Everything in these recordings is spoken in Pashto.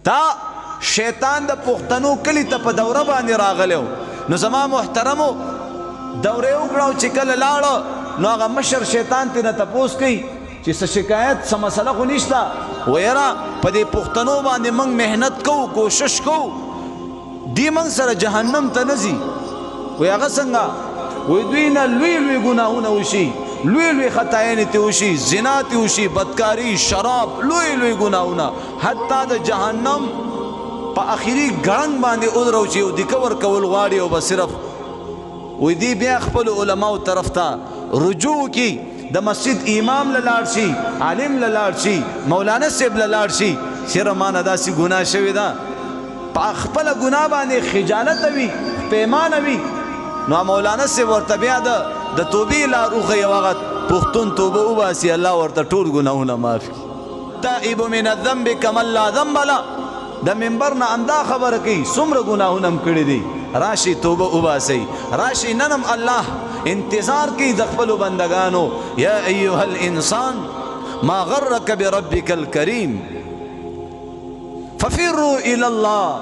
تا شیطان د پښتنو کلی ته په دوره باندې راغلی نو زما محترمو دورې وکړه چې کله لاړه نو هغه مشر شیطان ترې نه تپوس کوي چې څه شکایت څه مسله خو نشته ویره په دې پښتنو باندې موږ محنت کوو کوشش کوو دی موږ سره جهنم ته نه ځي وی هغه څنګه وی دوی نه لوی لوی ګناهونه وشي لوی لوی خطاینې ته وشي زنا ته وشي بدکاري شراب لوی لوی ګناهونه حتی د جهنم په اخري ګړنګ باندې ودروچي او د کور کول غواړي او بس صرف وی دی بیا خپل علماو طرف ته رجوع کی د مسجد امام لاړ شي عالم لاړ شي مولانا صاحب لاړ شي چیرې ما نه داسې ګناه شوې ده په خپله ګناه باندې خجالت وي پیمانه وي نو مولانا صاحب ورته بیا د توبې لار وښیي او هغه پښتون توبه وباسي الله ورته ټول ګناهونه معاف کړي تائب من الذنب کمن لا ذنب له د منبر نه همدا خبره کوي څومره ګناهونه هم کړي دي راشي توبه وباسئ راشي نن هم الله انتظار کوي د خپلو بندګانو یا ایها الانسان ما غرک بربک الکریم ففروا الى الله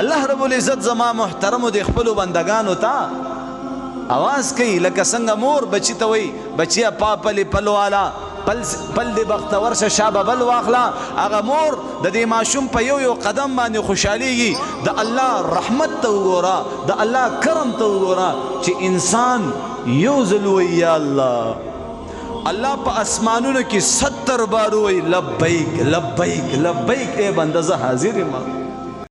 الله رب العزت زما محترمو د خپلو بندګانو ته आवाज کوي لکه څنګه مور بچی ته وایي بچیا پاپلې پلوالا پل دی بختور شه شابه بل واخلا هغه مور د دې ماشوم په یو قدم باندې خوشحالیږي د الله رحمت ته وګوره د الله کرم ته وګوره چې انسان یو ځل وایي یا الله الله په اسمانونو کې 70 بار وایي لبیک لبیک لبیک ای بنده زه حاضر یم